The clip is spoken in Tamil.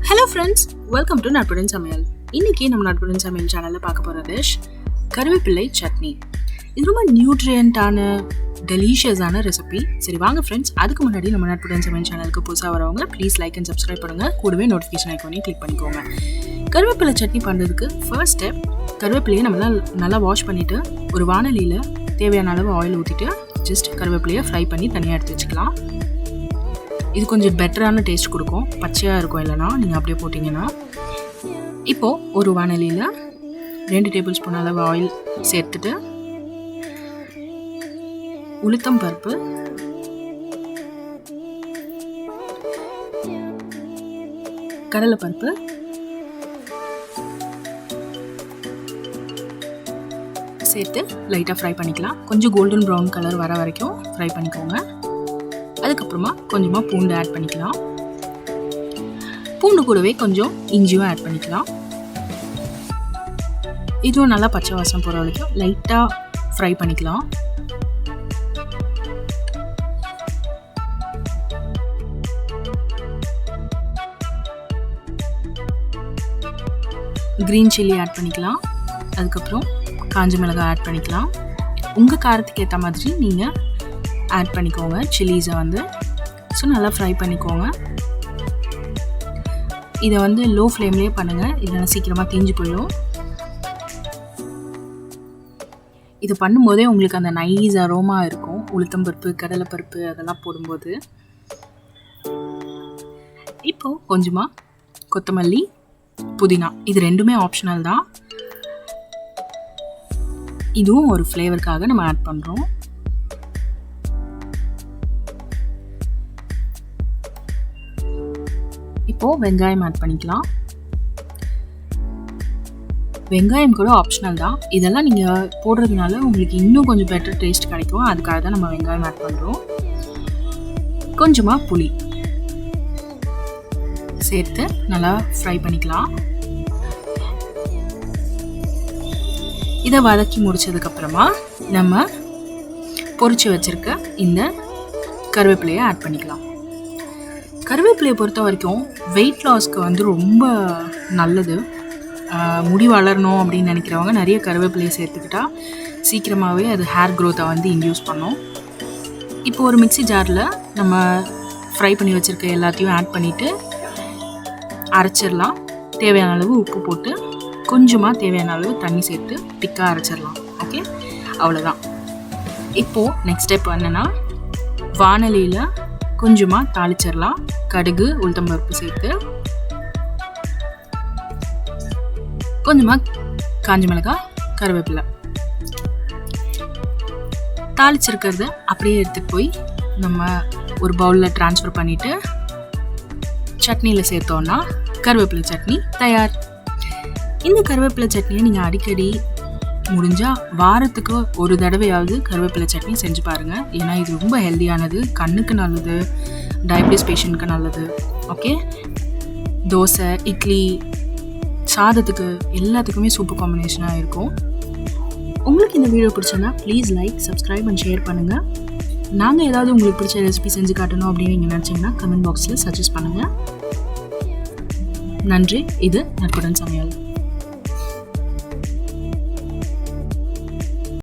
Hello friends, welcome to Natpudan சமையல். இன்னைக்கு நம்ம Natpudan சமையல் சேனலில் பார்க்க போகிற டிஷ் கருவேப்பிலை சட்னி. இது ரொம்ப நியூட்ரியண்டான டெலிஷியஸான ரெசிபி. சரி வாங்க ஃப்ரெண்ட்ஸ், அதுக்கு முன்னாடி நம்ம Natpudan சமையல் சேனலுக்கு புதுசாக வரவங்க ப்ளீஸ் லைக் அண்ட் சப்ஸ்கிரைப் பண்ணுங்கள். கூடவே நோட்டிஃபிகேஷன் ஐக்கானையும் கிளிக் பண்ணிக்கோங்க. கருவேப்பிலை சட்னி பண்ணுறதுக்கு ஃபர்ஸ்ட் ஸ்டெப், கருவேப்பிலையை நம்ம நல்லா வாஷ் பண்ணிவிட்டு ஒரு வானலியில் தேவையான அளவு ஆயில் ஊற்றிட்டு ஜஸ்ட் கருவேப்பிலையை ஃப்ரை பண்ணி தனியாக எடுத்து வச்சுக்கலாம். இது கொஞ்சம் பெட்டரான டேஸ்ட் கொடுக்கும், பச்சையாக இருக்கும். இல்லைனா நீங்கள் அப்படியே போட்டிங்கன்னா. இப்போது ஒரு வானலியில் 2 டேபிள் ஸ்பூன் அளவு ஆயில் சேர்த்துட்டு உளுத்தம் பருப்பு, கடலைப்பருப்பு, சேர்த்து லைட்டாக ஃப்ரை பண்ணிக்கலாம். கொஞ்சம் கோல்டன் ப்ரௌன் கலர் வர வரைக்கும் ஃப்ரை பண்ணிக்கோங்க. அதுக்கப்புறமா கொஞ்சமாக பூண்டு ஆட் பண்ணிக்கலாம். பூண்டு கூடவே கொஞ்சம் இஞ்சியும் ஆட் பண்ணிக்கலாம். இதுவும் நல்லா பச்சை வாசம் போகிற வரைக்கும் லைட்டாக ஃப்ரை பண்ணிக்கலாம். க்ரீன் சில்லி ஆட் பண்ணிக்கலாம். அதுக்கப்புறம் காஞ்ச மிளகாய் ஆட் பண்ணிக்கலாம். உங்கள் காரத்துக்கு ஏற்ற மாதிரி நீங்கள் ஆட் பண்ணிக்கோங்க சில்லிஸை வந்து. ஸோ நல்லா ஃப்ரை பண்ணிக்கோங்க. இதை வந்து லோ ஃப்ளேம்லேயே பண்ணுங்கள், இல்லைன்னா சீக்கிரமாக தீஞ்சு போயிடும். இது பண்ணும்போதே உங்களுக்கு அந்த நைஸ் அரோமா இருக்கும், உளுத்தம்பருப்பு கடலைப்பருப்பு அதெல்லாம் போடும்போது. இப்போது கொஞ்சமாக கொத்தமல்லி, புதினா, இது ரெண்டுமே ஆப்ஷனல் தான். இதுவும் ஒரு ஃப்ளேவருக்காக நம்ம ஆட் பண்ணுறோம். இப்போது வெங்காயம் ஆட் பண்ணிக்கலாம். வெங்காயம் கூட ஆப்ஷனல் தான். இதெல்லாம் நீங்கள் போடுறதுனால உங்களுக்கு இன்னும் கொஞ்சம் பெட்டர் டேஸ்ட் கிடைக்கும். அதுக்காக தான் நம்ம வெங்காயம் ஆட் பண்ணுறோம். கொஞ்சமாக புளி சேர்த்து நல்லா ஃப்ரை பண்ணிக்கலாம். இதை வதக்கி முடிச்சதுக்கப்புறமா நம்ம பொரிச்சு வச்சுருக்க இந்த கருவேப்பிலையை ஆட் பண்ணிக்கலாம். கருவேப்பிலையை பொறுத்த வரைக்கும் வெயிட் லாஸ்க்கு வந்து ரொம்ப நல்லது. முடி வளரணும் அப்படின்னு நினைக்கிறவங்க நிறைய கருவேப்பிலையை சேர்த்துக்கிட்டா சீக்கிரமாகவே அது ஹேர் க்ரோத்தை வந்து இன்டியூஸ் பண்ணும். இப்போ ஒரு மிக்ஸி ஜாரில் நம்ம ஃப்ரை பண்ணி வச்சுருக்க எல்லாத்தையும் ஆட் பண்ணிவிட்டு அரைச்சிடலாம். தேவையான அளவு உப்பு போட்டு கொஞ்சமாக தேவையான அளவு தண்ணி சேர்த்து திக்காக அரைச்சிடலாம். ஓகே, அவ்வளோதான். இப்போது நெக்ஸ்ட் ஸ்டெப் என்னென்னா, வானலியில் கொஞ்சமாக தாளிச்சிடலாம். கடுகு, உளுத்தம்பருப்பு சேர்த்து கொஞ்சமாக காஞ்ச மிளகாய், கருவேப்பிலை தாளிச்சிருக்கிறத அப்படியே எடுத்துகிட்டு போய் நம்ம ஒரு பவுலில் ட்ரான்ஸ்ஃபர் பண்ணிவிட்டு சட்னியில் சேர்த்தோன்னா கருவேப்பிலை சட்னி தயார். இந்த கருவேப்பிலை சட்னியை நீங்கள் அடிக்கடி முடிஞ்சால் வாரத்துக்கு ஒரு தடவையாவது கருவேப்பிலை சட்னி செஞ்சு பாருங்கள். ஏன்னா இது ரொம்ப ஹெல்தியானது, கண்ணுக்கு நல்லது, டயபிட்டிஸ் பேஷண்ட்க்கு நல்லது. ஓகே, தோசை, இட்லி, சாதத்துக்கு எல்லாத்துக்குமே சூப்பர் காம்பினேஷனாக இருக்கும். உங்களுக்கு இந்த வீடியோ பிடிச்சதுன்னா please like, subscribe and share பண்ணுங்கள். நாங்கள் ஏதாவது உங்களுக்கு பிடிச்ச ரெசிபி செஞ்சு காட்டணும் அப்படின்னு நீங்கள் நினச்சிங்கன்னா கமெண்ட் பாக்ஸில் சஜஸ்ட் பண்ணுங்கள். நன்றி. இது Natpudan சமையல்.